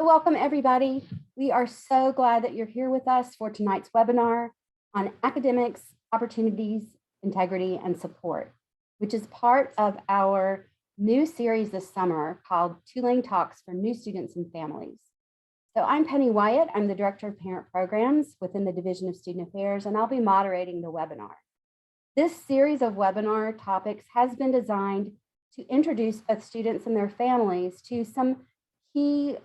So welcome everybody. We are so glad that you're here with us for tonight's webinar on academics, opportunities, integrity, and support, which is part of our new series this summer called Tulane Talks for new students and families. So I'm Penny Wyatt. I'm the Director of Parent Programs within the Division of Student Affairs, and I'll be moderating the webinar. This series of webinar topics has been designed to introduce both students and their families to some key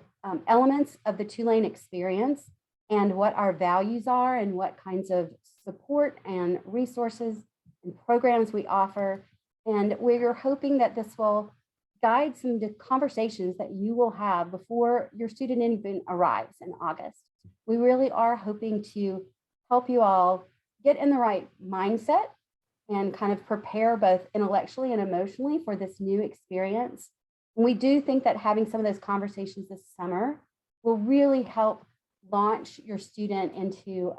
elements of the Tulane experience and what our values are and what kinds of support and resources and programs we offer. And we're hoping that this will guide some conversations that you will have before your student even arrives in August. We really are hoping to help you all get in the right mindset and kind of prepare both intellectually and emotionally for this new experience. And we do think that having some of those conversations this summer will really help launch your student into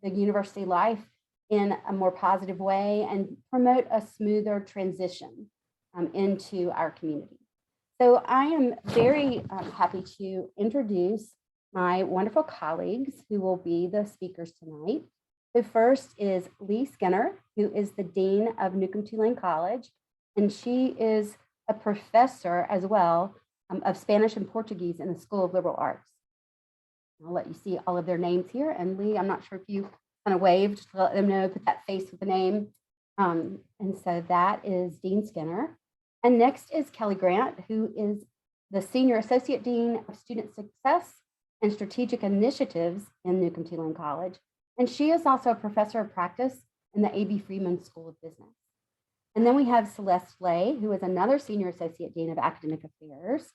the university life in a more positive way and promote a smoother transition into our community. So I am very happy to introduce my wonderful colleagues who will be the speakers tonight. The first is Lee Skinner, who is the Dean of Newcomb-Tulane College, and she is a professor as well of Spanish and Portuguese in the School of Liberal Arts. I'll let you see all of their names here. And Lee, I'm not sure if you kind of waved to let them know, put that face with the name. And so that is Dean Skinner. And next is Kelly Grant, who is the Senior Associate Dean of Student Success and Strategic Initiatives in Newcomb-Tulane College. And she is also a professor of practice in the A.B. Freeman School of Business. And then we have Celeste, who is another Senior Associate Dean of Academic Affairs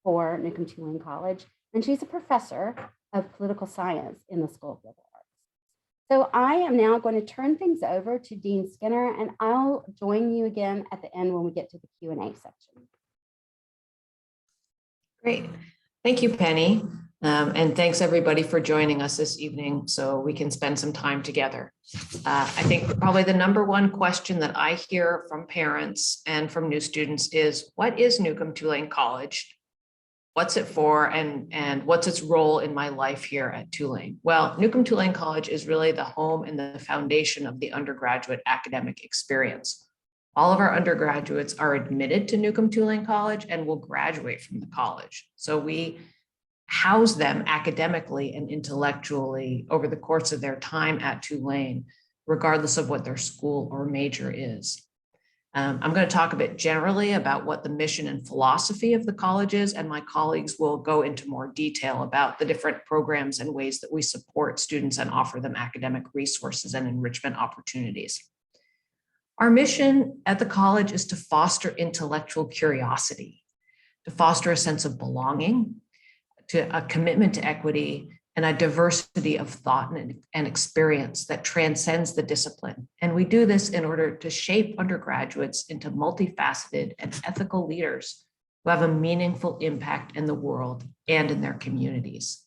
for Newcomb-Tulane College. And she's a professor of political science in the School of Liberal Arts. So I am now going to turn things over to Dean Skinner, and I'll join you again at the end when we get to the Q&A section. Great. Thank you, Penny. And thanks everybody for joining us this evening so we can spend some time together. I think probably the number one question that I hear from parents and from new students is, what is Newcomb-Tulane College? What's it for, and what's its role in my life here at Tulane? Well, Newcomb-Tulane College is really the home and the foundation of the undergraduate academic experience. All of our undergraduates are admitted to Newcomb-Tulane College and will graduate from the college. So we house them academically and intellectually over the course of their time at Tulane, regardless of what their school or major is. I'm going to talk a bit generally about what the mission and philosophy of the college is, and my colleagues will go into more detail about the different programs and ways that we support students and offer them academic resources and enrichment opportunities. Our mission at the college is to foster intellectual curiosity, to foster a sense of belonging, to a commitment to equity, and a diversity of thought and experience that transcends the discipline. And we do this in order to shape undergraduates into multifaceted and ethical leaders who have a meaningful impact in the world and in their communities.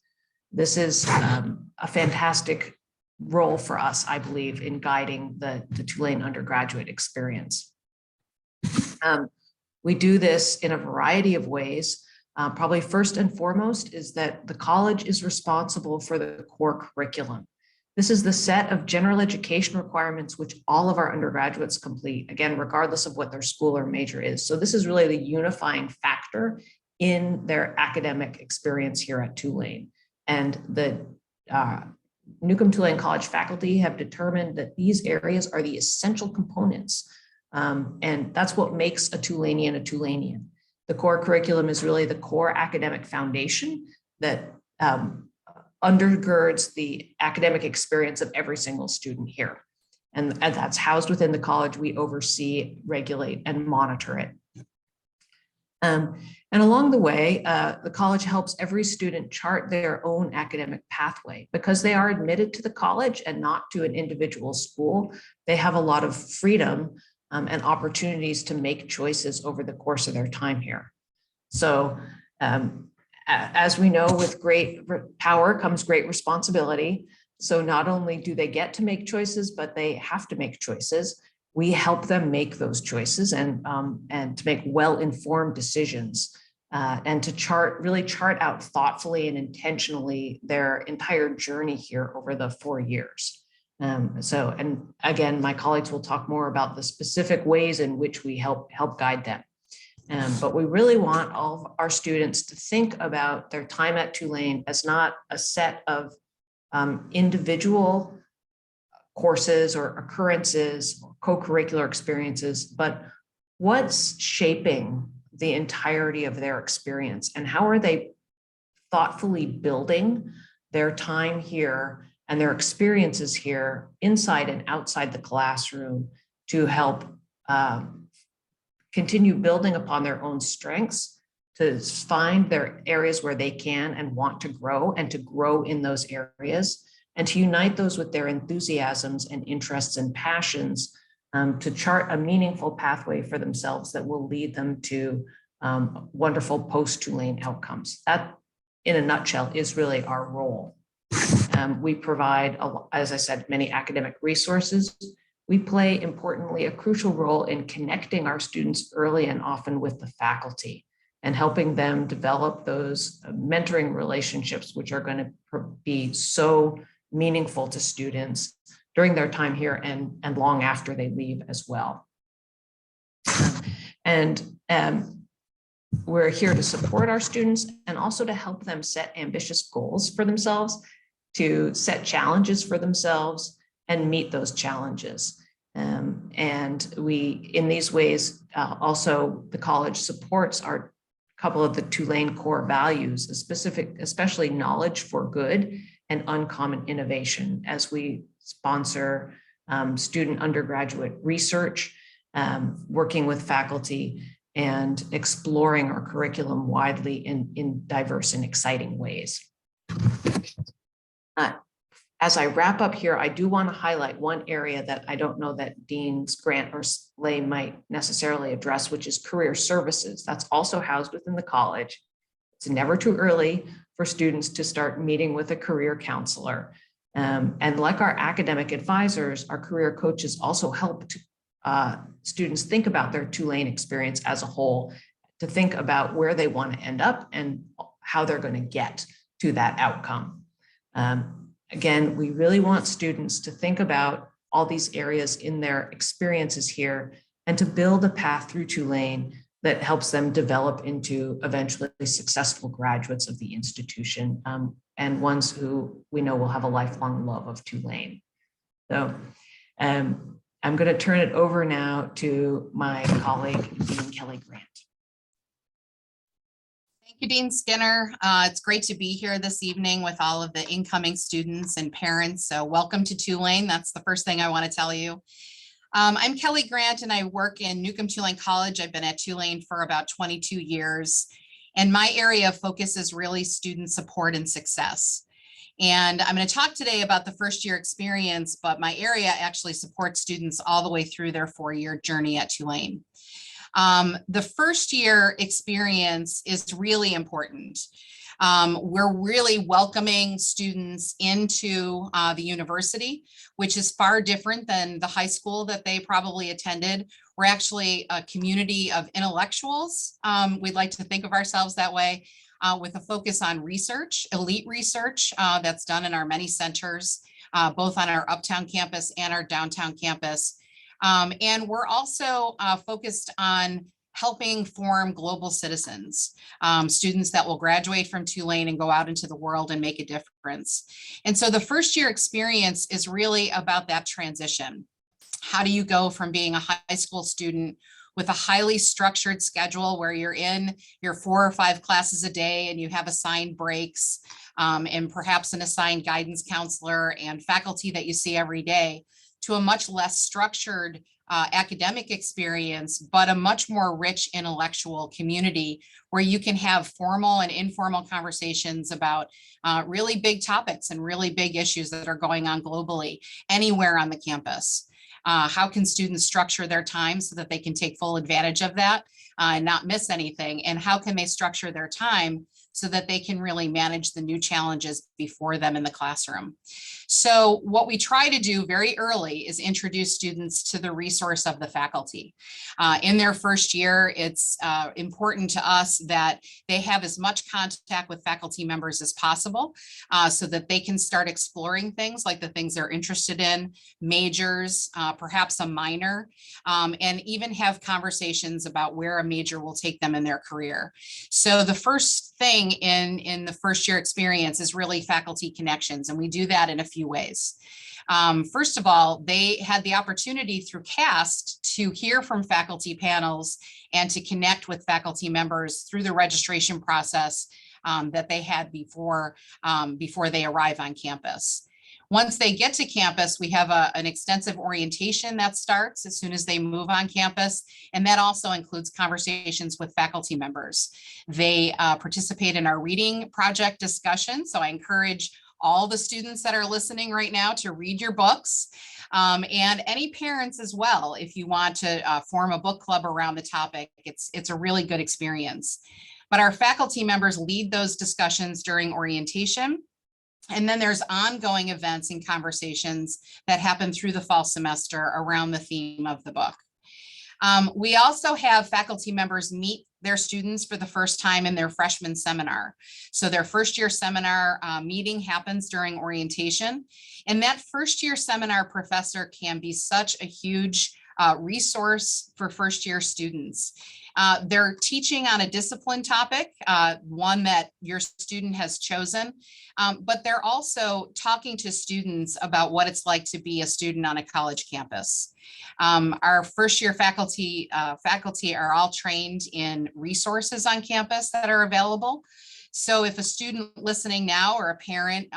This is a fantastic role for us, I believe, in guiding the Tulane undergraduate experience. We do this in a variety of ways. Probably first and foremost is that the college is responsible for the core curriculum. This is the set of general education requirements which all of our undergraduates complete, again, regardless of what their school or major is. So this is really the unifying factor in their academic experience here at Tulane. And the Newcomb-Tulane College faculty have determined that these areas are the essential components. And that's what makes a Tulanean a Tulanean. The core curriculum is really the core academic foundation that undergirds the academic experience of every single student here. And that's housed within the college. We oversee, regulate, and monitor it. And along the way, the college helps every student chart their own academic pathway. Because they are admitted to the college and not to an individual school, they have a lot of freedom and opportunities to make choices over the course of their time here. So as we know, with great power comes great responsibility. So not only do they get to make choices, but they have to make choices. We help them make those choices and to make well-informed decisions and to really chart out thoughtfully and intentionally their entire journey here over the 4 years. And again, my colleagues will talk more about the specific ways in which we help guide them. But we really want all of our students to think about their time at Tulane as not a set of individual courses or occurrences, or co-curricular experiences, but what's shaping the entirety of their experience, and how are they thoughtfully building their time here and their experiences here inside and outside the classroom to help continue building upon their own strengths, to find their areas where they can and want to grow, and to grow in those areas, and to unite those with their enthusiasms and interests and passions, to chart a meaningful pathway for themselves that will lead them to wonderful post-Tulane outcomes. That, in a nutshell, is really our role. We provide, as I said, many academic resources. We play, importantly, a crucial role in connecting our students early and often with the faculty and helping them develop those mentoring relationships, which are going to be so meaningful to students during their time here and long after they leave as well. We're here to support our students and also to help them set ambitious goals for themselves, to set challenges for themselves and meet those challenges. And we, in these ways, also the college supports our couple of the Tulane core values, especially knowledge for good and uncommon innovation, as we sponsor student undergraduate research, working with faculty, and exploring our curriculum widely in diverse and exciting ways. As I wrap up here, I do want to highlight one area that I don't know that Deans Grant or Slay might necessarily address, which is career services. That's also housed within the college. It's never too early for students to start meeting with a career counselor. And like our academic advisors, our career coaches also help students think about their Tulane experience as a whole, to think about where they want to end up and how they're going to get to that outcome. Again, we really want students to think about all these areas in their experiences here and to build a path through Tulane that helps them develop into eventually successful graduates of the institution, and ones who we know will have a lifelong love of Tulane. So I'm going to turn it over now to my colleague, Dean Kelly Grant. Thank you, Dean Skinner. It's great to be here this evening with all of the incoming students and parents. So welcome to Tulane. That's the first thing I want to tell you. I'm Kelly Grant and I work in Newcomb-Tulane College. I've been at Tulane for about 22 years. And my area of focus is really student support and success. And I'm going to talk today about the first year experience, but my area actually supports students all the way through their 4-year journey at Tulane. The first year experience is really important. We're really welcoming students into the university, which is far different than the high school that they probably attended. We're actually a community of intellectuals. We'd like to think of ourselves that way, with a focus on research, elite research that's done in our many centers, both on our uptown campus and our downtown campus. And we're also focused on helping form global citizens, students that will graduate from Tulane and go out into the world and make a difference. And so the first year experience is really about that transition. How do you go from being a high school student with a highly structured schedule where you're in your 4 or 5 classes a day and you have assigned breaks, and perhaps an assigned guidance counselor and faculty that you see every day, to a much less structured academic experience, but a much more rich intellectual community where you can have formal and informal conversations about really big topics and really big issues that are going on globally anywhere on the campus. How can students structure their time so that they can take full advantage of that? and not miss anything? And how can they structure their time so that they can really manage the new challenges before them in the classroom? So what we try to do very early is introduce students to the resource of the faculty. In their first year, it's important to us that they have as much contact with faculty members as possible so that they can start exploring things like the things they're interested in, majors, perhaps a minor, and even have conversations about where a major will take them in their career. So the first thing in the first year experience is really faculty connections, and we do that in a few ways. First of all, they had the opportunity through CAST to hear from faculty panels and to connect with faculty members through the registration process that they had before they arrive on campus. Once they get to campus, we have an extensive orientation that starts as soon as they move on campus, and that also includes conversations with faculty members. They participate in our reading project discussion, so I encourage all the students that are listening right now to read your books, and any parents as well. If you want to form a book club around the topic, it's a really good experience. But our faculty members lead those discussions during orientation. And then there's ongoing events and conversations that happen through the fall semester around the theme of the book. We also have faculty members meet their students for the first time in their freshman seminar. So their first year seminar meeting happens during orientation. And that first year seminar professor can be such a huge resource for first year students. They're teaching on a discipline topic, one that your student has chosen, but they're also talking to students about what it's like to be a student on a college campus. Our first year faculty are all trained in resources on campus that are available. So if a student listening now or a parent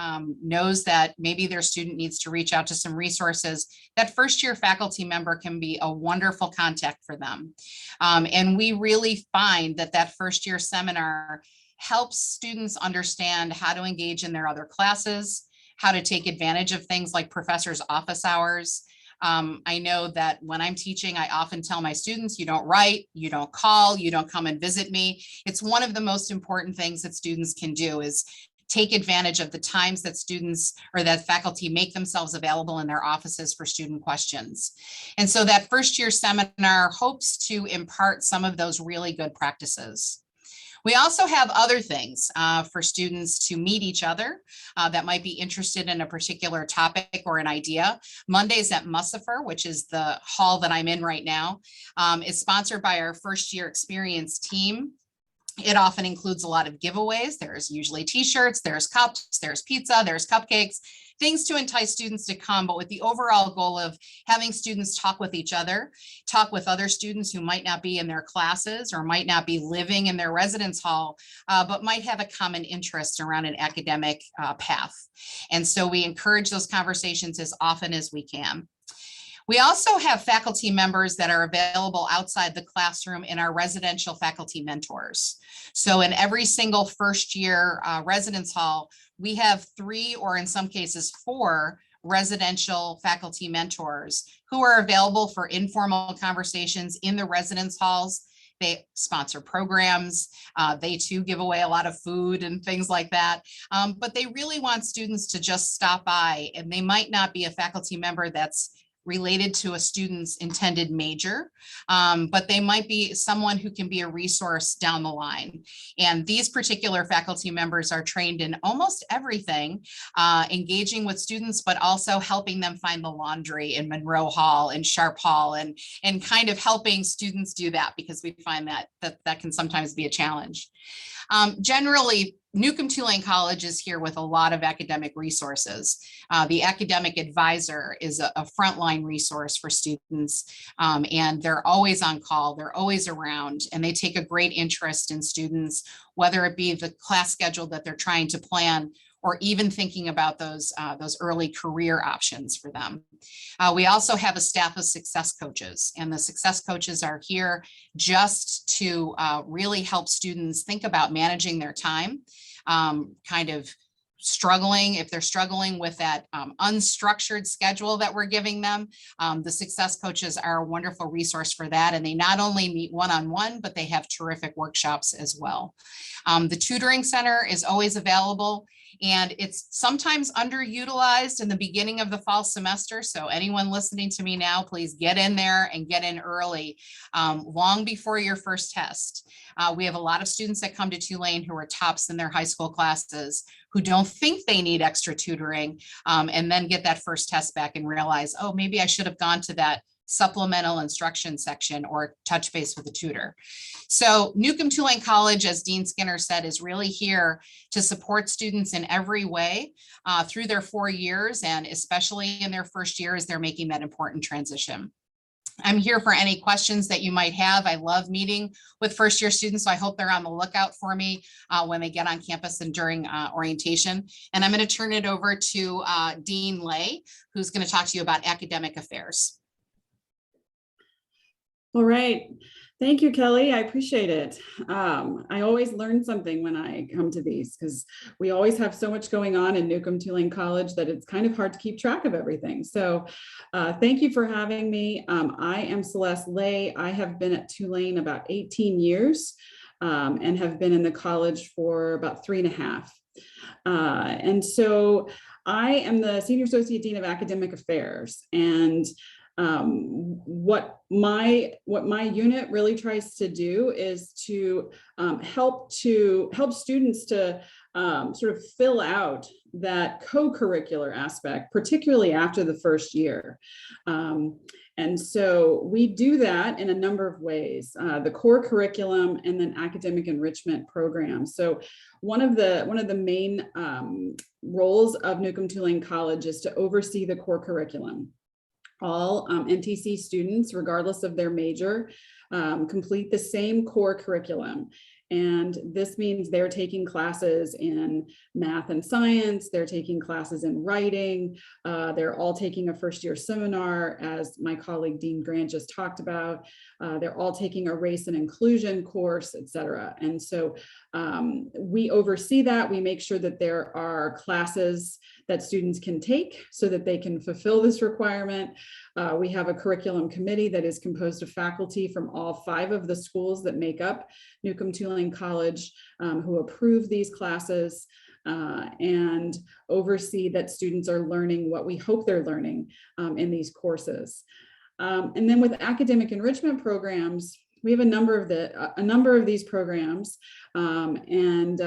knows that maybe their student needs to reach out to some resources, that first year faculty member can be a wonderful contact for them. And we really find that that first year seminar helps students understand how to engage in their other classes, how to take advantage of things like professors' office hours. I know that when I'm teaching, I often tell my students, you don't write, you don't call, you don't come and visit me. It's one of the most important things that students can do is take advantage of the times that students or that faculty make themselves available in their offices for student questions. And so that first year seminar hopes to impart some of those really good practices. We also have other things for students to meet each other that might be interested in a particular topic or an idea. Mondays at Mussifer, which is the hall that I'm in right now, is sponsored by our first year experience team. It often includes a lot of giveaways. There's usually t-shirts, there's cups, there's pizza, there's cupcakes, things to entice students to come, but with the overall goal of having students talk with each other, talk with other students who might not be in their classes or might not be living in their residence hall, but might have a common interest around an academic path. And so we encourage those conversations as often as we can. We also have faculty members that are available outside the classroom in our residential faculty mentors. So in every single first year residence hall, we have 3 or in some cases 4 residential faculty mentors who are available for informal conversations in the residence halls. They sponsor programs. They too give away a lot of food and things like that. But they really want students to just stop by, and they might not be a faculty member that's related to a student's intended major, but they might be someone who can be a resource down the line. And these particular faculty members are trained in almost everything, engaging with students, but also helping them find the laundry in Monroe Hall and Sharp Hall, and kind of helping students do that, because we find that can sometimes be a challenge. Generally, Newcomb-Tulane College is here with a lot of academic resources. The academic advisor is a frontline resource for students, and they're always on call, they're always around, and they take a great interest in students, whether it be the class schedule that they're trying to plan, or even thinking about those early career options for them. We also have a staff of success coaches, and the success coaches are here just to really help students think about managing their time, kind of struggling, if they're struggling with that unstructured schedule that we're giving them, the success coaches are a wonderful resource for that. And they not only meet one-on-one, but they have terrific workshops as well. The tutoring center is always available, and it's sometimes underutilized in the beginning of the fall semester. So anyone listening to me now, please get in there and get in early, long before your first test. We have a lot of students that come to Tulane who are tops in their high school classes, who don't think they need extra tutoring, and then get that first test back and realize, oh, maybe I should have gone to that supplemental instruction section or touch base with a tutor. So Newcomb-Tulane College, as Dean Skinner said, is really here to support students in every way through their 4 years, and especially in their first year as they're making that important transition. I'm here for any questions that you might have. I love meeting with first year students, so I hope they're on the lookout for me when they get on campus and during orientation. And I'm going to turn it over to Dean Lay, who's going to talk to you about academic affairs. All right. Thank you, Kelly. I appreciate it. I always learn something when I come to these because we always have so much going on in Newcomb-Tulane College that it's kind of hard to keep track of everything. So thank you for having me. I am Celeste Lay. I have been at Tulane about 18 years and have been in the college for about 3.5. And so I am the Senior Associate Dean of Academic Affairs, and what my unit really tries to do is to help students to sort of fill out that co-curricular aspect, particularly after the first year. And so we do that in a number of ways, the core curriculum and then academic enrichment programs. So one of the main roles of Newcomb-Tulane College is to oversee the core curriculum. All NTC students, regardless of their major, complete the same core curriculum. And this means they're taking classes in math and science, they're taking classes in writing, they're all taking a first year seminar, as my colleague Dean Grant just talked about. They're all taking a race and inclusion course, et cetera. And so we oversee that. We make sure that there are classes that students can take so that they can fulfill this requirement. We have a curriculum committee that is composed of faculty from all 5 of the schools that make up Newcomb-Tulane College, who approve these classes and oversee that students are learning what we hope they're learning in these courses. And then with academic enrichment programs, we have a number of these programs, and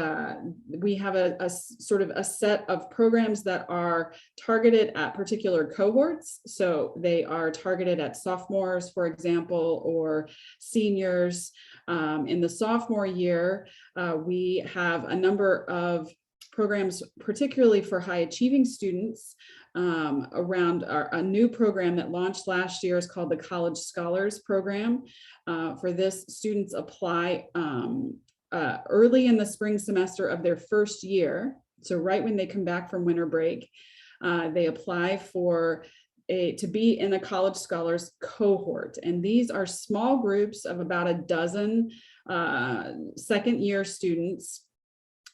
we have a sort of a set of programs that are targeted at particular cohorts. So they are targeted at sophomores, for example, or seniors. In the sophomore year, we have a number of programs, particularly for high achieving students, around a new program that launched last year is called the College Scholars Program. For this, students apply early in the spring semester of their first year. So right when they come back from winter break, they apply for to be in a College Scholars cohort. And these are small groups of about a dozen second year students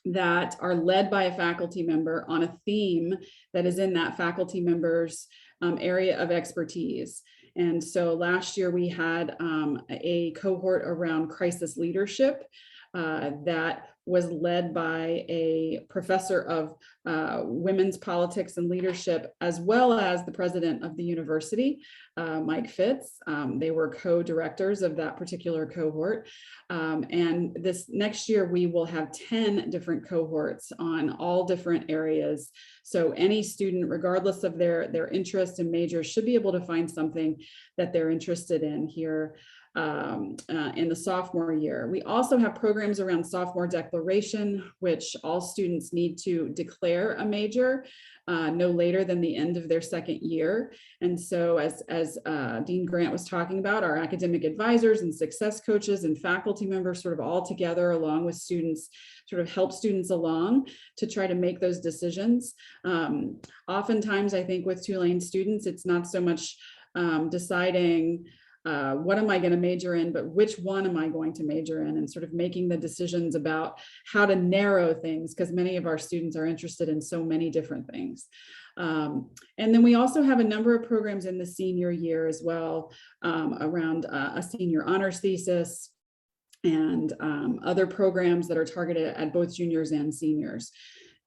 that are led by a faculty member on a theme that is in that faculty member's area of expertise. And so last year we had a cohort around crisis leadership that was led by a professor of women's politics and leadership, as well as the president of the university, Mike Fitz. They were co-directors of that particular cohort. And this next year, we will have 10 different cohorts on all different areas. So any student, regardless of their interest and major, should be able to find something that they're interested in here in the sophomore year. We also have programs around sophomore declaration, which all students need to declare a major no later than the end of their second year. And so as Dean Grant was talking about, our academic advisors and success coaches and faculty members sort of all together along with students sort of help students along to try to make those decisions. Oftentimes, I think with Tulane students, it's not so much deciding what am I going to major in, but which one am I going to major in, and sort of making the decisions about how to narrow things, because many of our students are interested in so many different things. And then we also have a number of programs in the senior year as well, around a senior honors thesis and other programs that are targeted at both juniors and seniors.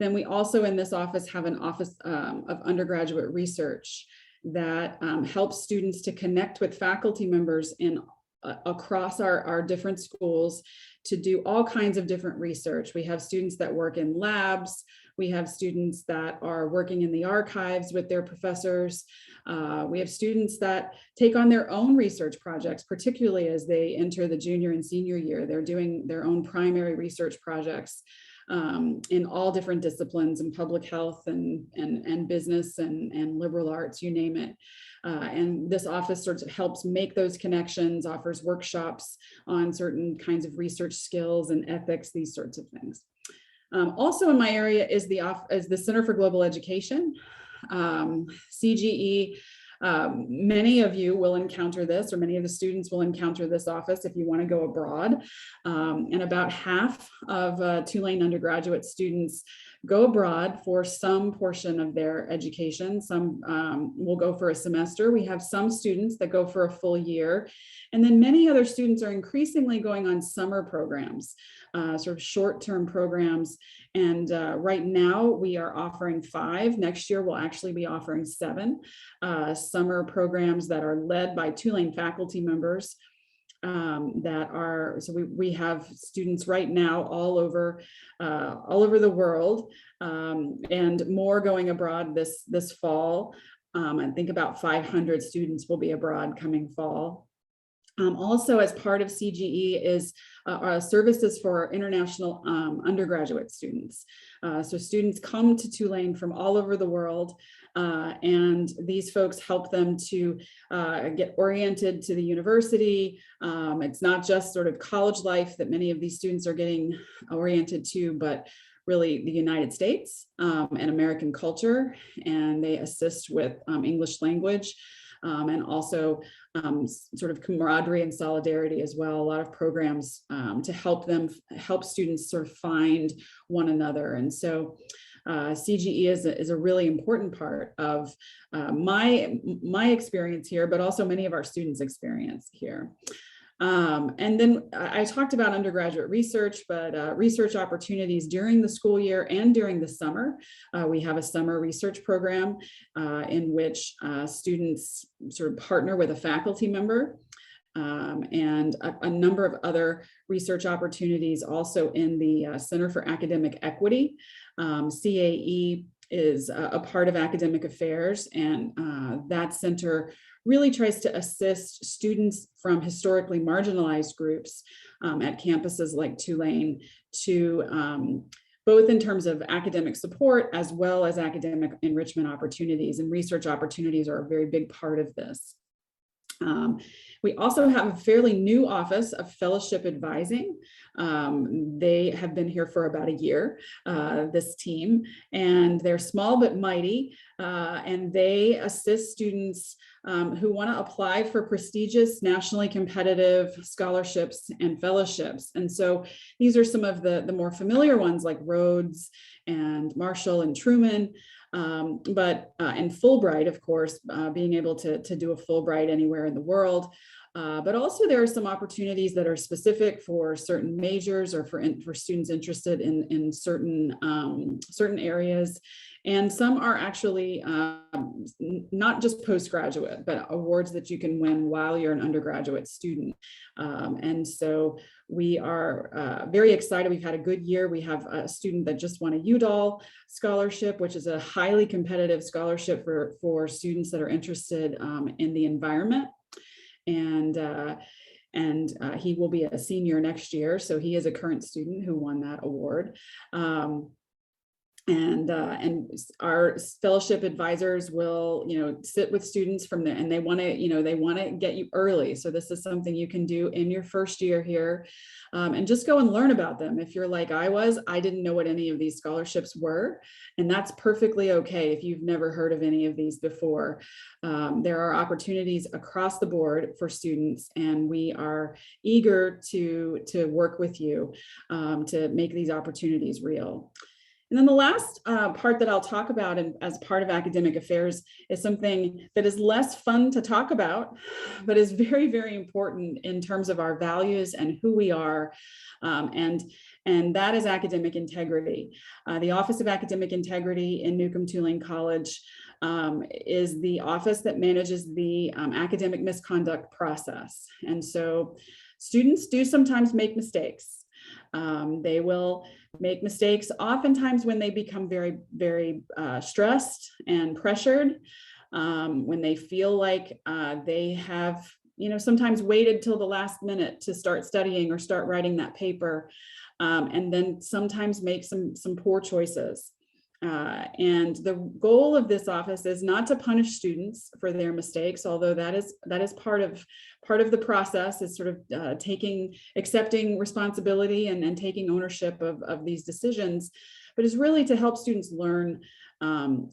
Then we also in this office have an office of undergraduate research that helps students to connect with faculty members across our different schools to do all kinds of different research. We have students that work in labs. We have students that are working in the archives with their professors. We have students that take on their own research projects, particularly as they enter the junior and senior year. They're doing their own primary research projects in all different disciplines, in public health and business and liberal arts, you name it. And this office sort of helps make those connections, offers workshops on certain kinds of research skills and ethics, these sorts of things. Also in my area is the Center for Global Education, CGE. Many of you will encounter this, or many of the students will encounter this office if you want to go abroad. And about half of Tulane undergraduate students go abroad for some portion of their education. Some will go for a semester. We have some students that go for a full year. And then many other students are increasingly going on summer programs, sort of short-term programs. And right now we are offering 5. Next year we'll actually be offering 7 summer programs that are led by Tulane faculty members. So we have students right now all over the world, and more going abroad this fall. I think about 500 students will be abroad coming fall. Also, as part of CGE is services for international undergraduate students. So students come to Tulane from all over the world, and these folks help them to get oriented to the university. It's not just sort of college life that many of these students are getting oriented to, but really the United States and American culture, and they assist with English language. And also sort of camaraderie and solidarity as well. A lot of programs to help students sort of find one another. And so CGE is a really important part of my experience here, but also many of our students' experience here. And then I talked about undergraduate research, but research opportunities during the school year and during the summer. We have a summer research program in which students sort of partner with a faculty member, and a number of other research opportunities also in the Center for Academic Equity. CAE is a part of academic affairs, and that center really tries to assist students from historically marginalized groups at campuses like Tulane to both in terms of academic support as well as academic enrichment opportunities, and research opportunities are a very big part of this. We also have a fairly new office of fellowship advising. They have been here for about a year, this team, and they're small but mighty, and they assist students who want to apply for prestigious, nationally competitive scholarships and fellowships. And so these are some of the more familiar ones like Rhodes and Marshall and Truman. And Fulbright, of course, being able to do a Fulbright anywhere in the world. But also there are some opportunities that are specific for certain majors or for students interested in certain areas. And some are actually not just postgraduate, but awards that you can win while you're an undergraduate student. And so we are very excited. We've had a good year. We have a student that just won a UDAL scholarship, which is a highly competitive scholarship for students that are interested in the environment. And he will be a senior next year. So he is a current student who won that award. And our fellowship advisors will, sit with students from there, and they want to get you early. So this is something you can do in your first year here, and just go and learn about them. If you're like I didn't know what any of these scholarships were, and that's perfectly okay if you've never heard of any of these before. There are opportunities across the board for students, and we are eager to work with you to make these opportunities real. And then the last part that I'll talk about as part of academic affairs is something that is less fun to talk about, but is very, very important in terms of our values and who we are. And that is academic integrity. The Office of Academic Integrity in Newcomb-Tulane College is the office that manages the academic misconduct process. And so students do sometimes make mistakes. They will make mistakes oftentimes when they become very, very stressed and pressured, when they feel like they have, sometimes waited till the last minute to start studying or start writing that paper, and then sometimes make some poor choices. And the goal of this office is not to punish students for their mistakes, although that is part of the process, is sort of accepting responsibility and taking ownership of these decisions, but is really to help students learn from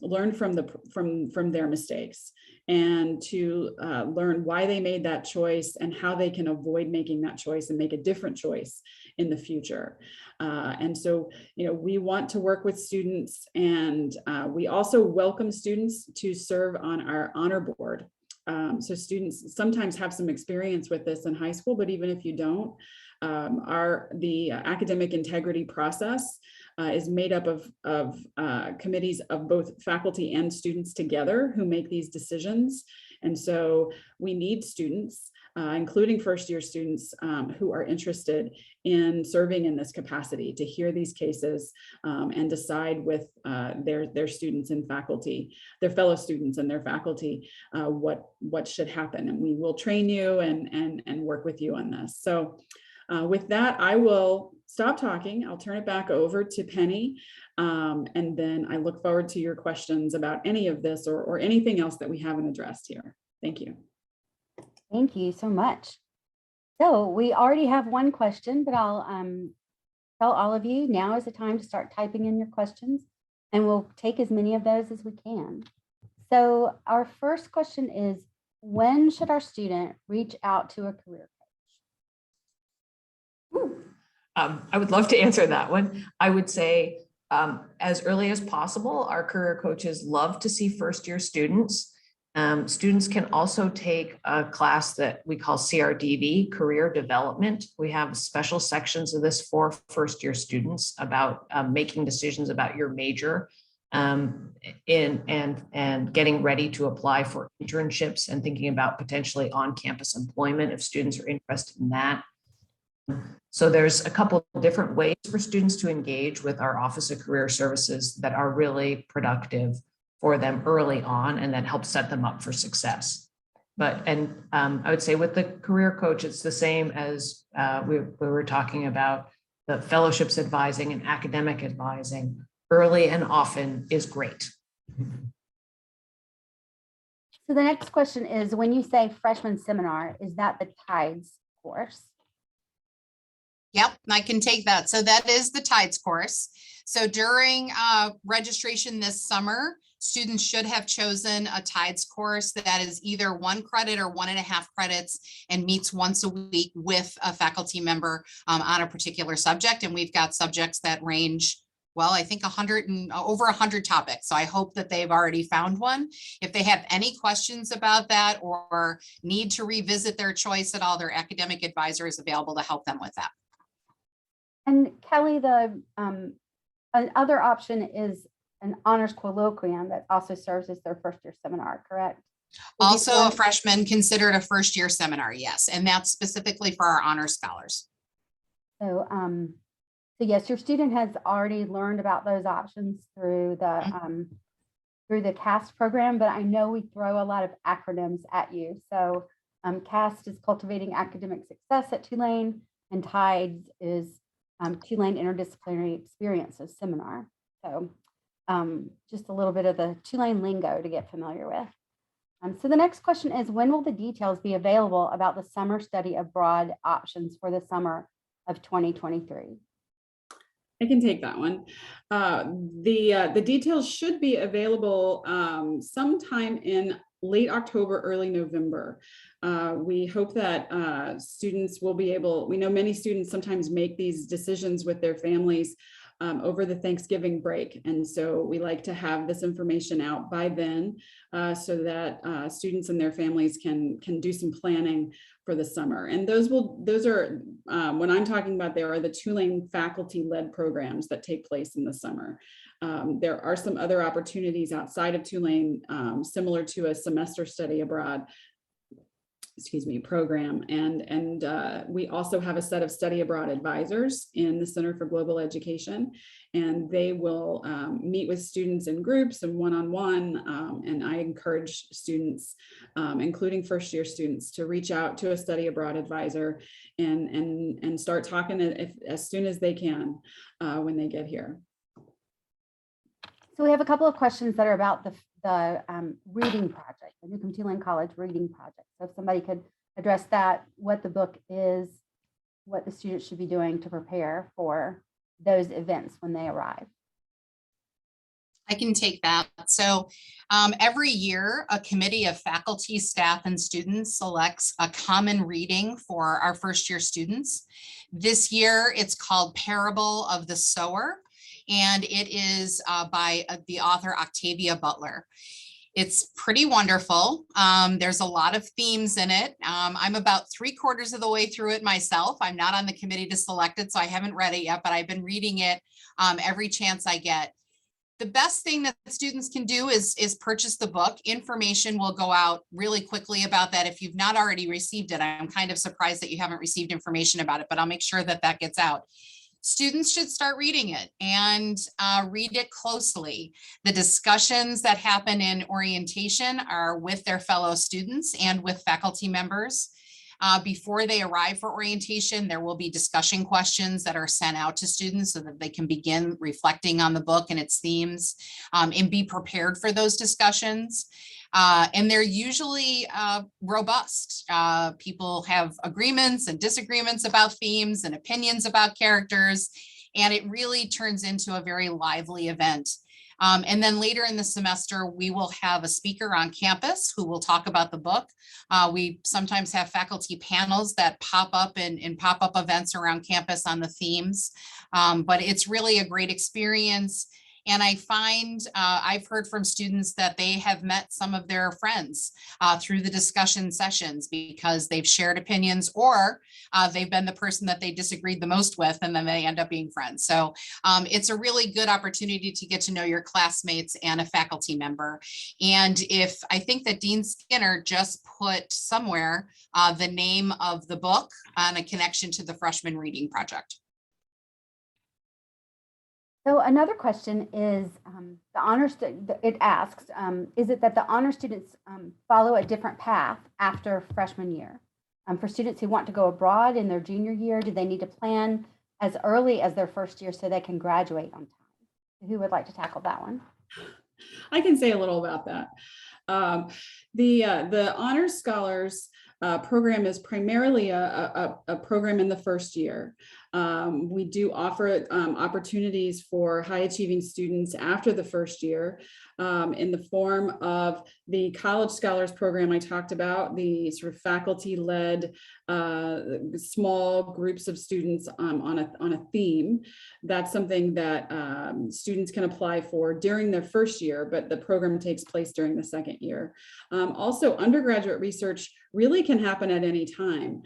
their mistakes, and to learn why they made that choice and how they can avoid making that choice and make a different choice in the future. And so, we want to work with students, and we also welcome students to serve on our honor board. So students sometimes have some experience with this in high school, but even if you don't, the academic integrity process is made up of committees of both faculty and students together who make these decisions. And so we need students, including first-year students, who are interested in serving in this capacity, to hear these cases and decide with their students and faculty, their fellow students and their faculty, what should happen. And we will train you and work with you on this. So with that, I will stop talking. I'll turn it back over to Penny. And then I look forward to your questions about any of this or anything else that we haven't addressed here. Thank you. Thank you so much. So we already have one question, but I'll tell all of you now is the time to start typing in your questions, and we'll take as many of those as we can. So our first question is, when should our student reach out to a career coach? I would love to answer that one. I would say as early as possible. Our career coaches love to see first-year students. Students can also take a class that we call CRDV, Career Development. We have special sections of this for first-year students about making decisions about your major and getting ready to apply for internships and thinking about potentially on-campus employment if students are interested in that. So there's a couple of different ways for students to engage with our Office of Career Services that are really productive for them early on and that help set them up for success. I would say with the career coach, it's the same as we were talking about the fellowships advising and academic advising. Early and often is great. So the next question is, when you say freshman seminar, is that the TIDES course? Yep, I can take that. So that is the TIDES course. So during registration this summer, students should have chosen a TIDES course that is either 1 credit or 1.5 credits and meets once a week with a faculty member on a particular subject. And we've got subjects that range, well, I think over 100 topics. So I hope that they've already found one. If they have any questions about that or need to revisit their choice at all, their academic advisor is available to help them with that. And Kelly, the other option is an honors colloquium that also serves as their first-year seminar, correct? Also a freshman considered a first-year seminar, yes, and that's specifically for our honor scholars. So, so yes, your student has already learned about those options through the CAST program, but I know we throw a lot of acronyms at you. So CAST is Cultivating Academic Success at Tulane, and TIDES is Tulane Interdisciplinary Experiences Seminar. So just a little bit of the Tulane lingo to get familiar with. So the next question is, when will the details be available about the summer study abroad options for the summer of 2023? I can take that one. The details should be available sometime in late October, early November. We hope that students will be able, we know many students sometimes make these decisions with their families over the Thanksgiving break. And so we like to have this information out by then so that students and their families can do some planning for the summer. And those are, when I'm talking about, there are the Tulane faculty-led programs that take place in the summer. There are some other opportunities outside of Tulane, similar to a semester study abroad program. And we also have a set of study abroad advisors in the Center for Global Education, and they will meet with students in groups and one-on-one. And I encourage students, including first-year students, to reach out to a study abroad advisor and start talking as soon as they can when they get here. So we have a couple of questions that are about the reading project, the Newcomb-Tulane College reading project. So if somebody could address that, what the book is, what the students should be doing to prepare for those events when they arrive. I can take that. So every year, a committee of faculty, staff, and students selects a common reading for our first year students. This year, it's called Parable of the Sower, and it is by the author Octavia Butler. It's pretty wonderful. There's a lot of themes in it. I'm about 3/4 of the way through it myself. I'm not on the committee to select it, so I haven't read it yet, but I've been reading it every chance I get. The best thing that students can do is purchase the book. Information will go out really quickly about that. If you've not already received it, I'm kind of surprised that you haven't received information about it, but I'll make sure that that gets out. Students should start reading it and read it closely. The discussions that happen in orientation are with their fellow students and with faculty members. Before they arrive for orientation, there will be discussion questions that are sent out to students so that they can begin reflecting on the book and its themes and be prepared for those discussions. And they're usually robust. People have agreements and disagreements about themes and opinions about characters, and it really turns into a very lively event. And then later in the semester, we will have a speaker on campus who will talk about the book. We sometimes have faculty panels that pop up in pop-up events around campus on the themes, but it's really a great experience. And I find I've heard from students that they have met some of their friends through the discussion sessions because they've shared opinions, or they've been the person that they disagreed the most with, and then they end up being friends. So it's a really good opportunity to get to know your classmates and a faculty member. And I think that Dean Skinner just put somewhere the name of the book on a connection to the freshman reading project. So another question is the honors, it asks, is it that the honor students follow a different path after freshman year? For students who want to go abroad in their junior year, do they need to plan as early as their first year so they can graduate on time? Who would like to tackle that one? I can say a little about that. The Honors Scholars program is primarily a program in the first year. We do offer opportunities for high achieving students after the first year in the form of the College Scholars program I talked about, the sort of faculty-led small groups of students on a theme. That's something that students can apply for during their first year, but the program takes place during the second year. Also, undergraduate research really can happen at any time.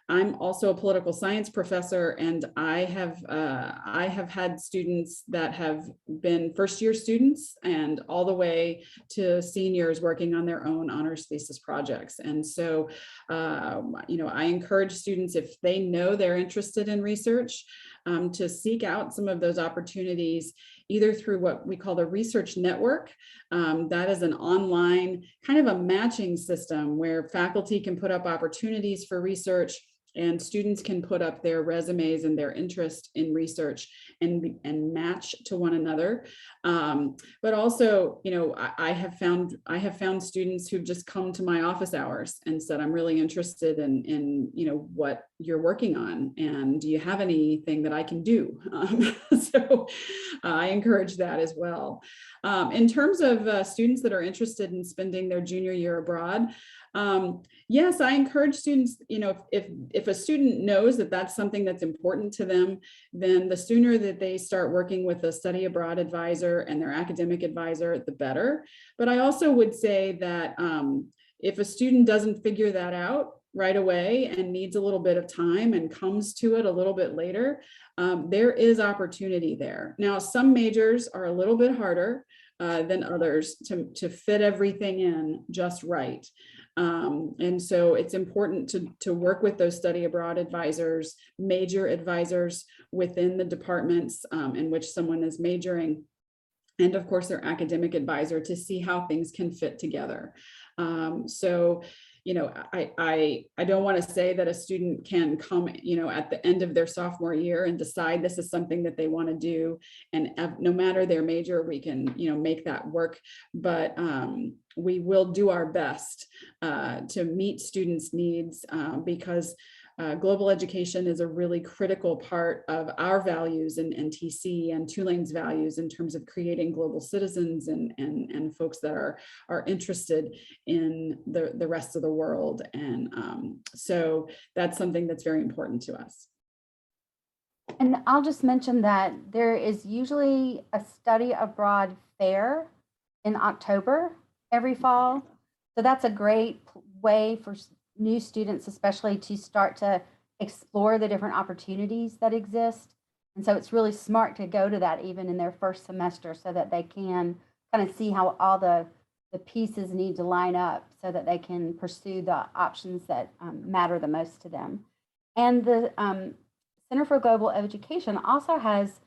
I'm also a political science professor, and I have had students that have been first year students and all the way to seniors working on their own honors thesis projects. And so, I encourage students, if they know they're interested in research, to seek out some of those opportunities, either through what we call the Research Network. That is an online kind of a matching system where faculty can put up opportunities for research, and students can put up their resumes and their interest in research and match to one another. But also, I have found students who've just come to my office hours and said, I'm really interested in what you're working on, and do you have anything that I can do? So I encourage that as well. In terms of students that are interested in spending their junior year abroad, yes, I encourage students, if a student knows that that's something that's important to them, then the sooner that they start working with a study abroad advisor and their academic advisor, the better. But I also would say that if a student doesn't figure that out right away and needs a little bit of time and comes to it a little bit later, there is opportunity there. Now, some majors are a little bit harder than others to fit everything in just right. And so it's important to work with those study abroad advisors, major advisors within the departments in which someone is majoring, and of course their academic advisor, to see how things can fit together. I don't want to say that a student can come, at the end of their sophomore year and decide this is something that they want to do. And no matter their major, we can, make that work. But we will do our best to meet students' needs because global education is a really critical part of our values in NTC and Tulane's values in terms of creating global citizens and folks that are interested in the rest of the world. And so that's something that's very important to us. And I'll just mention that there is usually a study abroad fair in October every fall. So that's a great way for new students, especially, to start to explore the different opportunities that exist. And so it's really smart to go to that even in their first semester so that they can kind of see how all the pieces need to line up so that they can pursue the options that matter the most to them. And the Center for Global Education also has,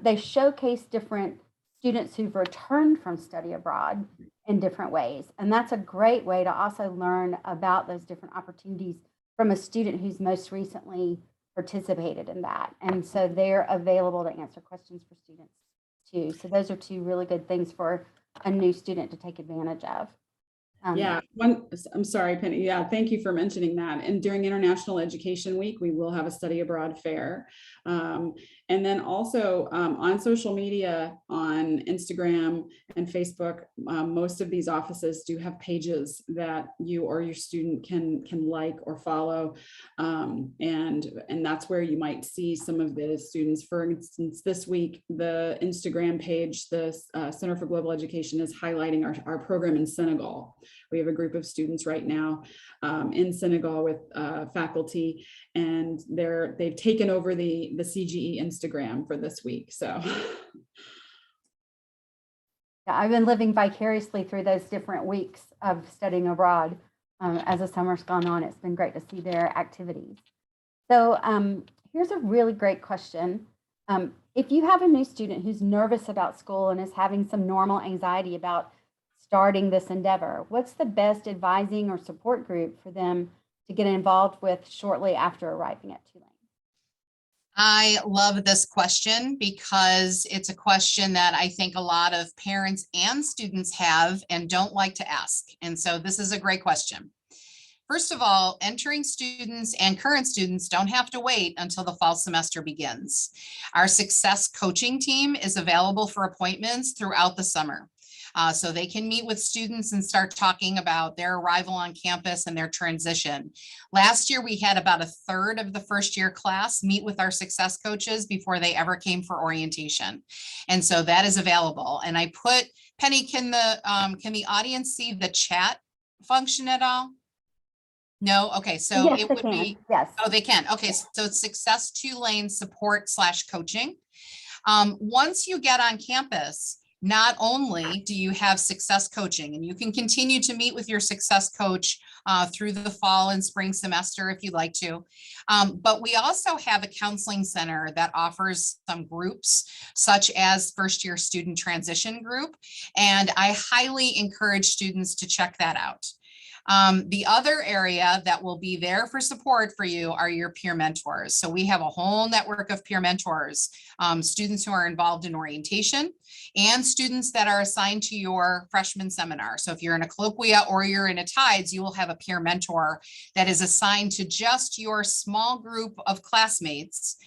they showcase different students who've returned from study abroad in different ways. And that's a great way to also learn about those different opportunities from a student who's most recently participated in that. And so they're available to answer questions for students too. So those are two really good things for a new student to take advantage of. I'm sorry, Penny. Yeah, thank you for mentioning that. And during International Education Week, we will have a study abroad fair. And then also on social media, on Instagram and Facebook, most of these offices do have pages that you or your student can like or follow. And that's where you might see some of the students. For instance, this week, the Instagram page, the Center for Global Education, is highlighting our program in Senegal. We have a group of students right now in Senegal with faculty, and they've taken over the CGE Instagram for this week. So yeah, I've been living vicariously through those different weeks of studying abroad as the summer's gone on. It's been great to see their activities. So here's a really great question. If you have a new student who's nervous about school and is having some normal anxiety about starting this endeavor, what's the best advising or support group for them to get involved with shortly after arriving at Tulane? I love this question because it's a question that I think a lot of parents and students have and don't like to ask. And so this is a great question. First of all, entering students and current students don't have to wait until the fall semester begins. Our success coaching team is available for appointments throughout the summer. So they can meet with students and start talking about their arrival on campus and their transition. Last year, we had about a third of the first year class meet with our success coaches before they ever came for orientation. And so that is available. And I put, Penny, can the audience see the chat function at all? No? Okay, so yes, it would be, yes. Oh, they can. Okay, so it's Success Tulane support / coaching. Once you get on campus, not only do you have success coaching, and you can continue to meet with your success coach through the fall and spring semester if you'd like to, but we also have a counseling center that offers some groups such as first year student transition group, and I highly encourage students to check that out. The other area that will be there for support for you are your peer mentors. So we have a whole network of peer mentors, students who are involved in orientation and students that are assigned to your freshman seminar. So if you're in a colloquia or you're in a TIDES, you will have a peer mentor that is assigned to just your small group of classmates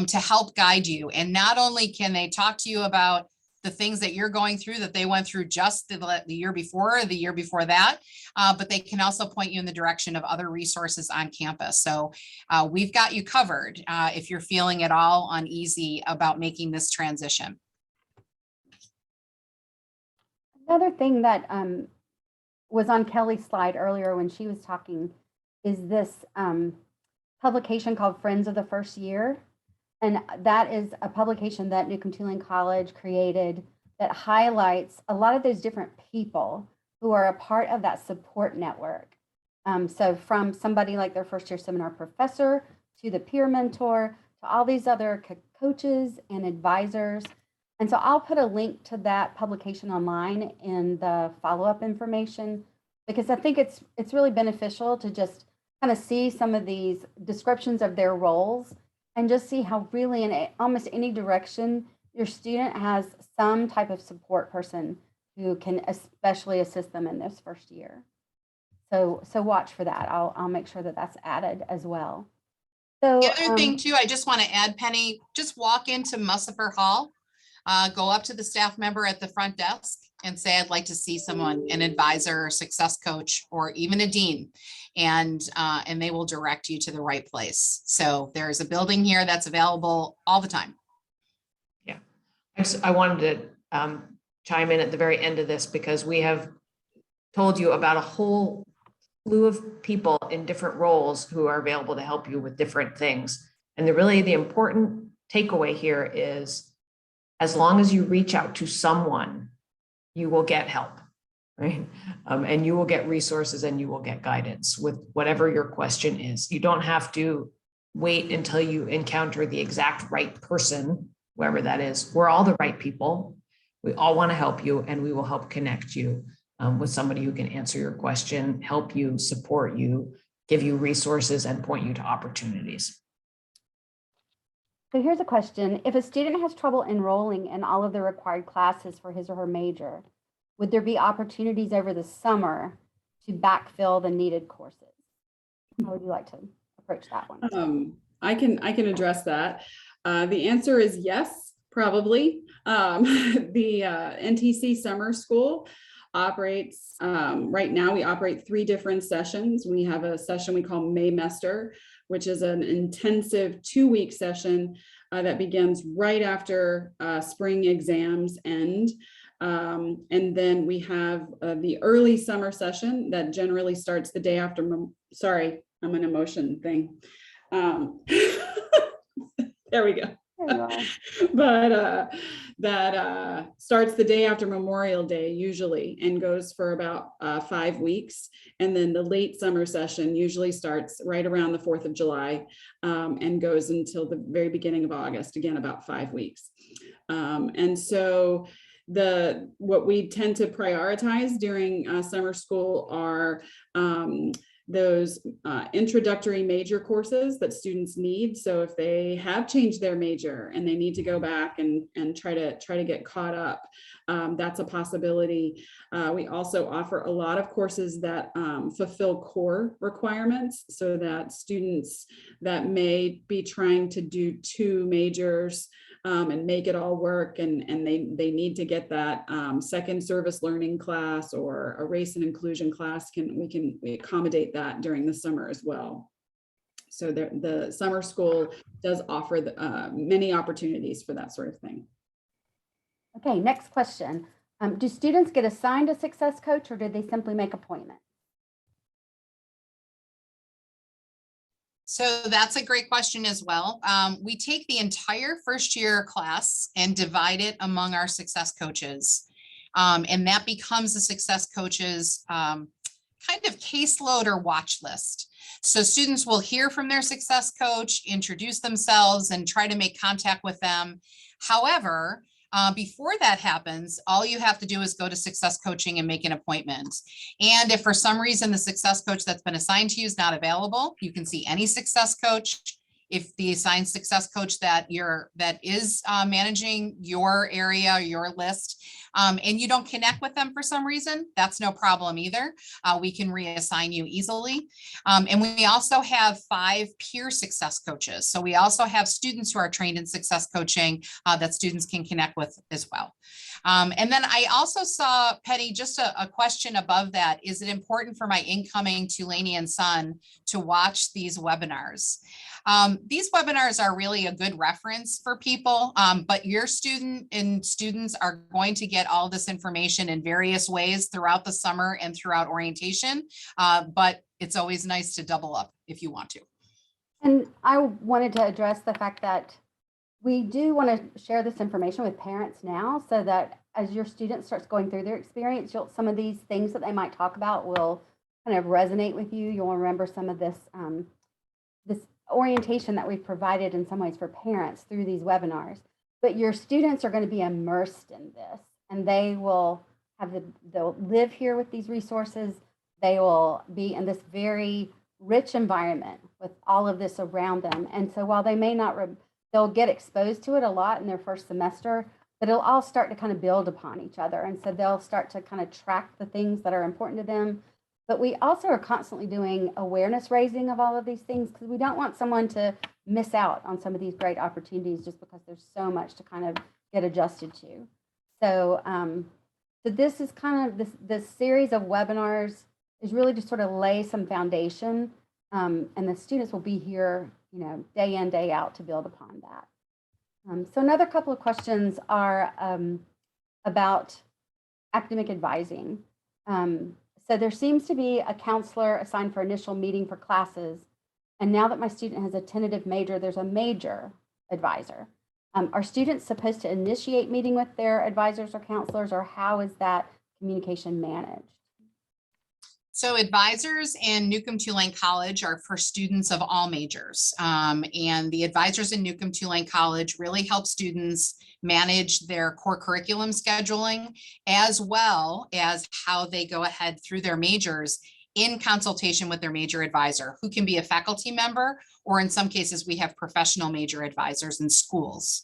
to help guide you. And not only can they talk to you about the things that you're going through that they went through just the year before or the year before that, but they can also point you in the direction of other resources on campus. So we've got you covered if you're feeling at all uneasy about making this transition. Another thing that was on Kelly's slide earlier when she was talking is this publication called Friends of the First Year. And that is a publication that Newcomb-Tulane College created that highlights a lot of those different people who are a part of that support network. So from somebody like their first year seminar professor to the peer mentor to all these other coaches and advisors. And so I'll put a link to that publication online in the follow-up information, because I think it's really beneficial to just kind of see some of these descriptions of their roles and just see how really in almost any direction your student has some type of support person who can especially assist them in this first year. So watch for that. I'll make sure that that's added as well. So The other thing too, I just want to add, Penny, just walk into Mussafer Hall, go up to the staff member at the front desk and say, I'd like to see someone, an advisor, or success coach, or even a dean, and they will direct you to the right place. So there's a building here that's available all the time. Yeah, I wanted to chime in at the very end of this, because we have told you about a whole slew of people in different roles who are available to help you with different things. And the important takeaway here is, as long as you reach out to someone, you will get help, right? And you will get resources and you will get guidance with whatever your question is. You don't have to wait until you encounter the exact right person, whoever that is. We're all the right people. We all want to help you, and we will help connect you with somebody who can answer your question, help you, support you, give you resources, and point you to opportunities. So here's a question. If a student has trouble enrolling in all of the required classes for his or her major, would there be opportunities over the summer to backfill the needed courses? How would you like to approach that one? I can address that. The answer is yes, probably. The NTC Summer School operates, right now we operate 3 different sessions. We have a session we call Maymester, which is an intensive 2-week session that begins right after spring exams end. And then we have the early summer session that generally starts the day after, sorry, I'm an emotion thing. There we go. But that starts the day after Memorial Day usually, and goes for about 5 weeks. And then the late summer session usually starts right around the 4th of July and goes until the very beginning of August, again, about 5 weeks. And so what we tend to prioritize during summer school are those introductory major courses that students need. So if they have changed their major and they need to go back and try to get caught up, that's a possibility. We also offer a lot of courses that fulfill core requirements, so that students that may be trying to do 2 majors and make it all work, and they need to get that second service learning class or a race and inclusion class, we accommodate that during the summer as well. So the summer school does offer many opportunities for that sort of thing. Okay, next question. Do students get assigned a success coach, or do they simply make appointments? So that's a great question as well. We take the entire first year class and divide it among our success coaches. And that becomes the success coach's kind of caseload or watch list. So students will hear from their success coach, introduce themselves, and try to make contact with them. However, Before that happens, all you have to do is go to Success Coaching and make an appointment. And if for some reason the success coach that's been assigned to you is not available, you can see any success coach. If the assigned success coach that is managing your area, your list, and you don't connect with them for some reason, that's no problem either. We can reassign you easily. And we also have 5 peer success coaches. So we also have students who are trained in success coaching that students can connect with as well. And then I also saw, Penny, just a question above that. Is it important for my incoming Tulanean son to watch these webinars? These webinars are really a good reference for people, but your students are going to get all this information in various ways throughout the summer and throughout orientation. But it's always nice to double up if you want to. And I wanted to address the fact that we do want to share this information with parents now, so that as your student starts going through their experience, some of these things that they might talk about will kind of resonate with you. You'll remember some of this, this orientation that we've provided in some ways for parents through these webinars. But your students are going to be immersed in this, and they will they'll live here with these resources. They will be in this very rich environment with all of this around them. And so while they may not, they'll get exposed to it a lot in their first semester, but it'll all start to kind of build upon each other. And so they'll start to kind of track the things that are important to them. But we also are constantly doing awareness raising of all of these things, because we don't want someone to miss out on some of these great opportunities just because there's so much to kind of get adjusted to. So, so this is kind of this series of webinars is really to sort of lay some foundation, and the students will be here, day in, day out to build upon that. So another couple of questions are about academic advising. So there seems to be a counselor assigned for initial meeting for classes. And now that my student has a tentative major, there's a major advisor. Are students supposed to initiate meeting with their advisors or counselors, or how is that communication managed? So advisors in Newcomb-Tulane College are for students of all majors. And the advisors in Newcomb-Tulane College really help students manage their core curriculum scheduling, as well as how they go ahead through their majors in consultation with their major advisor, who can be a faculty member, or in some cases, we have professional major advisors in schools.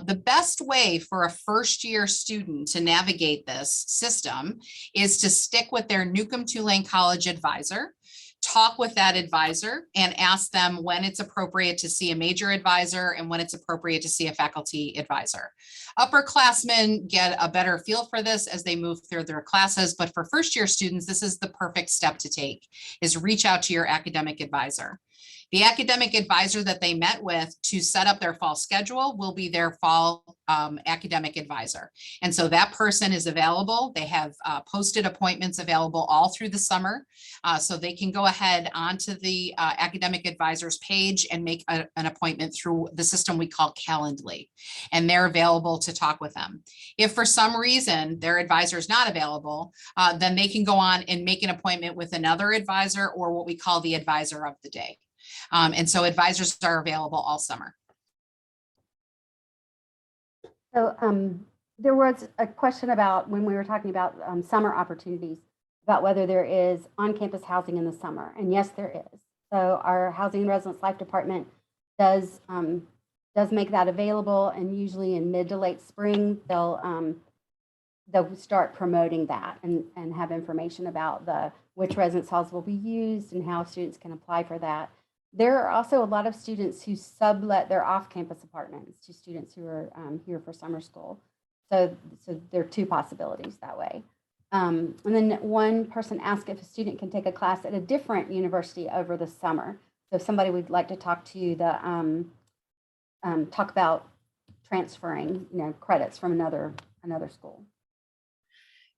The best way for a first-year student to navigate this system is to stick with their Newcomb-Tulane College advisor, talk with that advisor, and ask them when it's appropriate to see a major advisor and when it's appropriate to see a faculty advisor. Upperclassmen get a better feel for this as they move through their classes, but for first-year students, this is the perfect step to take, is reach out to your academic advisor. The academic advisor that they met with to set up their fall schedule will be their fall academic advisor. And so that person is available. They have posted appointments available all through the summer. So they can go ahead onto the academic advisor's page and make an appointment through the system we call Calendly. And they're available to talk with them. If for some reason their advisor is not available, then they can go on and make an appointment with another advisor, or what we call the advisor of the day. And so advisors are available all summer. So there was a question about, when we were talking about summer opportunities, about whether there is on-campus housing in the summer. And yes, there is. So our Housing and Residence Life Department does make that available, and usually in mid to late spring, they'll start promoting that and have information about which residence halls will be used and how students can apply for that. There are also a lot of students who sublet their off-campus apartments to students who are here for summer school. So there are 2 possibilities that way. And then one person asked if a student can take a class at a different university over the summer. So if somebody would like to talk to you, talk about transferring, credits from another school.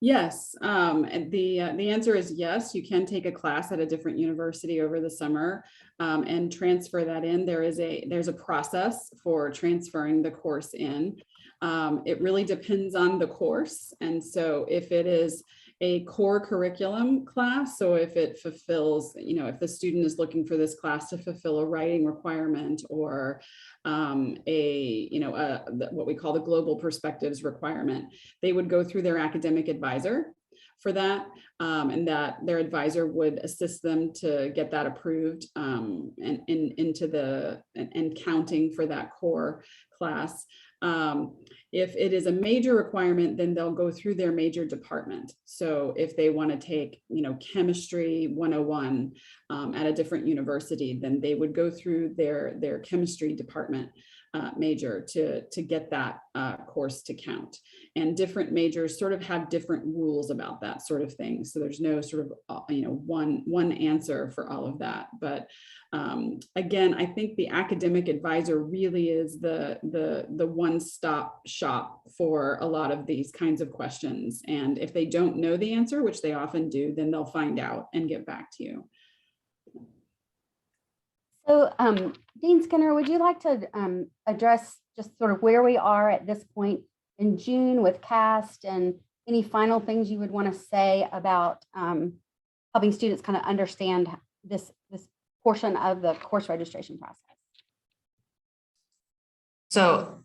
Yes, and the answer is yes. You can take a class at a different university over the summer and transfer that in. There's a process for transferring the course in. It really depends on the course, and so if it is a core curriculum class. So if it fulfills, if the student is looking for this class to fulfill a writing requirement or what we call the global perspectives requirement, they would go through their academic advisor for that, and that their advisor would assist them to get that approved and counting for that core class. If it is a major requirement, then they'll go through their major department. So if they want to take, chemistry 101 at a different university, then they would go through their chemistry department major to get that course to count. And different majors sort of have different rules about that sort of thing. So there's no sort of, one answer for all of that. But again, I think the academic advisor really is the one-stop shop for a lot of these kinds of questions. And if they don't know the answer, which they often do, then they'll find out and get back to you. So Dean Skinner, would you like to address just sort of where we are at this point in June with CAST, and any final things you would want to say about helping students kind of understand this portion of the course registration process? So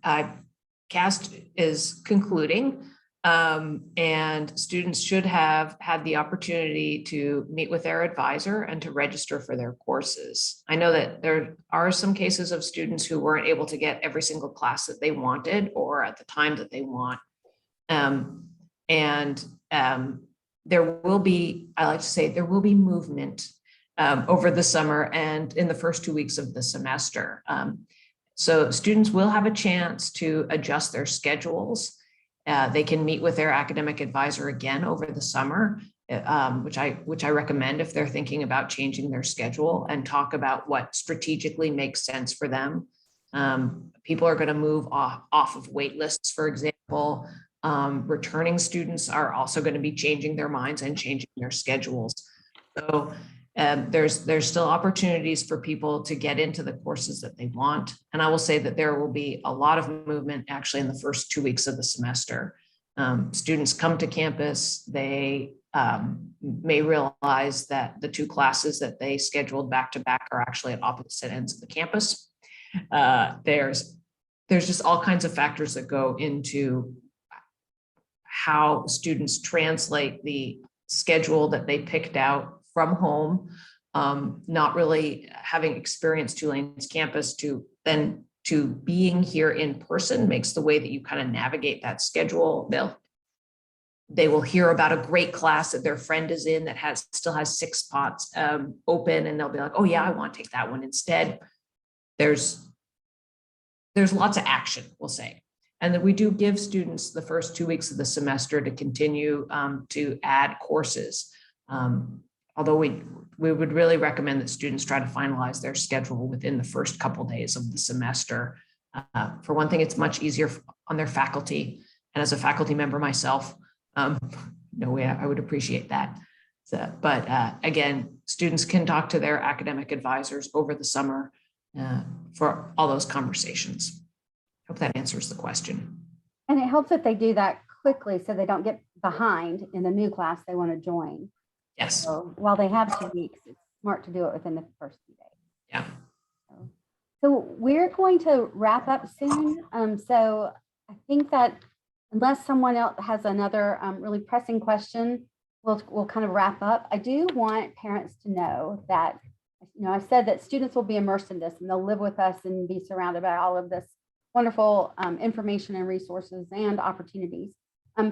CAST is concluding, and students should have had the opportunity to meet with their advisor and to register for their courses. I know that there are some cases of students who weren't able to get every single class that they wanted or at the time that they want. There will be, I like to say, there will be movement over the summer and in the first 2 weeks of the semester. So students will have a chance to adjust their schedules. They can meet with their academic advisor again over the summer, which I recommend if they're thinking about changing their schedule, and talk about what strategically makes sense for them. People are going to move off of wait lists, for example. Returning students are also going to be changing their minds and changing their schedules. So there's still opportunities for people to get into the courses that they want. And I will say that there will be a lot of movement actually in the first 2 weeks of the semester. Students come to campus, they may realize that the 2 classes that they scheduled back to back are actually at opposite ends of the campus. There's just all kinds of factors that go into how students translate the schedule that they picked out from home, not really having experienced Tulane's campus to being here in person makes the way that you kind of navigate that schedule. They will hear about a great class that their friend is in that still has 6 spots open, and they'll be like, oh yeah, I want to take that one instead. There's lots of action, we'll say. And then we do give students the first 2 weeks of the semester to continue to add courses. Although we would really recommend that students try to finalize their schedule within the first couple of days of the semester. For one thing, it's much easier on their faculty. And as a faculty member myself, no way I would appreciate that. But again, students can talk to their academic advisors over the summer for all those conversations. Hope that answers the question. And it helps if they do that quickly so they don't get behind in the new class they want to join. Yes. So while they have 2 weeks, it's smart to do it within the first few days. Yeah. So we're going to wrap up soon. So I think that unless someone else has another really pressing question, we'll kind of wrap up. I do want parents to know that, I said that students will be immersed in this and they'll live with us and be surrounded by all of this wonderful information and resources and opportunities.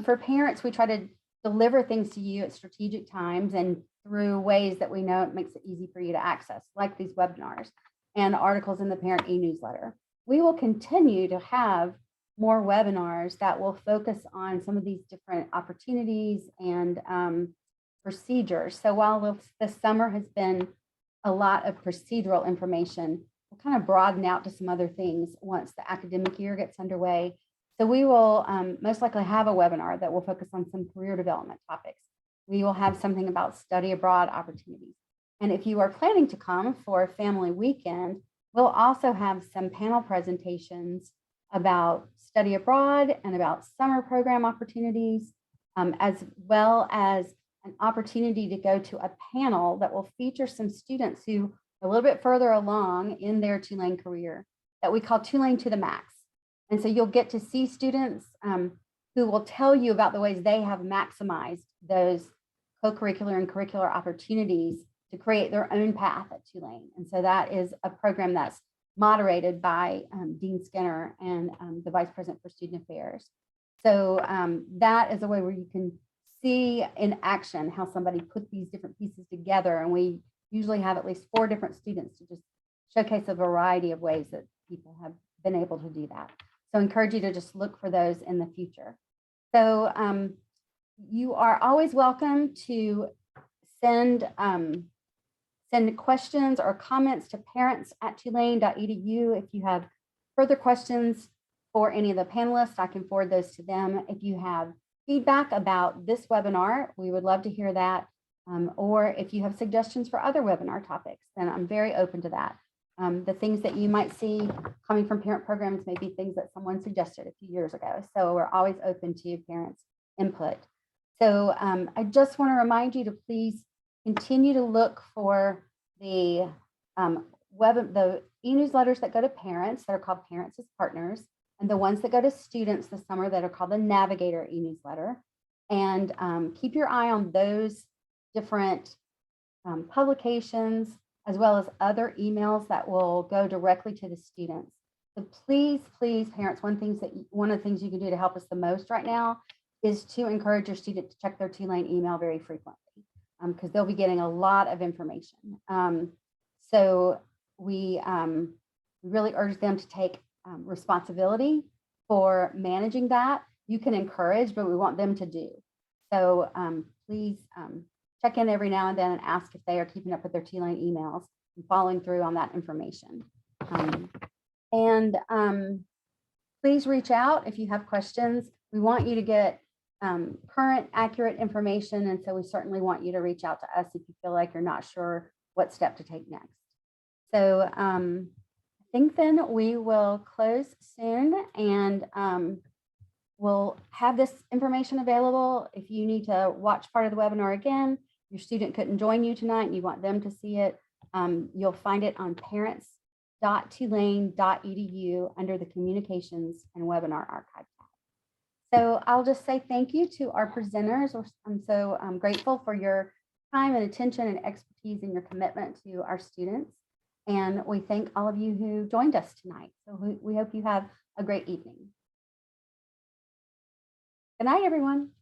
For parents, we try to deliver things to you at strategic times and through ways that we know it makes it easy for you to access, like these webinars and articles in the parent e-newsletter. We will continue to have more webinars that will focus on some of these different opportunities and procedures. So while the summer has been a lot of procedural information, we'll kind of broaden out to some other things once the academic year gets underway. So we will most likely have a webinar that will focus on some career development topics. We will have something about study abroad opportunities. And if you are planning to come for a family weekend, we'll also have some panel presentations about study abroad and about summer program opportunities. as well as an opportunity to go to a panel that will feature some students who are a little bit further along in their Tulane career that we call Tulane to the Max. And so you'll get to see students who will tell you about the ways they have maximized those co-curricular and curricular opportunities to create their own path at Tulane. And so that is a program that's moderated by Dean Skinner and the Vice President for Student Affairs. So that is a way where you can see in action how somebody put these different pieces together. And we usually have at least 4 different students to just showcase a variety of ways that people have been able to do that. So I encourage you to just look for those in the future. So you are always welcome to send questions or comments to parents@tulane.edu. If you have further questions for any of the panelists, I can forward those to them. If you have feedback about this webinar, we would love to hear that. Or if you have suggestions for other webinar topics, then I'm very open to that. The things that you might see coming from parent programs may be things that someone suggested a few years ago. So we're always open to parents' input. So I just want to remind you to please continue to look for the e-newsletters that go to parents that are called Parents as Partners, and the ones that go to students this summer that are called the Navigator e-newsletter. And keep your eye on those different publications, as well as other emails that will go directly to the students. So please, please, parents, one of the things you can do to help us the most right now is to encourage your student to check their Tulane email very frequently, because they'll be getting a lot of information. So we really urge them to take responsibility for managing that. You can encourage, but we want them to do. So please check in every now and then and ask if they are keeping up with their Tulane emails and following through on that information. Please reach out if you have questions. We want you to get current, accurate information. And so we certainly want you to reach out to us if you feel like you're not sure what step to take next. So I think then we will close soon, and we'll have this information available. If you need to watch part of the webinar again, your student couldn't join you tonight and you want them to see it, you'll find it on parents.tulane.edu under the Communications and Webinar Archive tab. So I'll just say thank you to our presenters. I'm so grateful for your time and attention and expertise and your commitment to our students. And we thank all of you who joined us tonight. So we hope you have a great evening. Good night, everyone.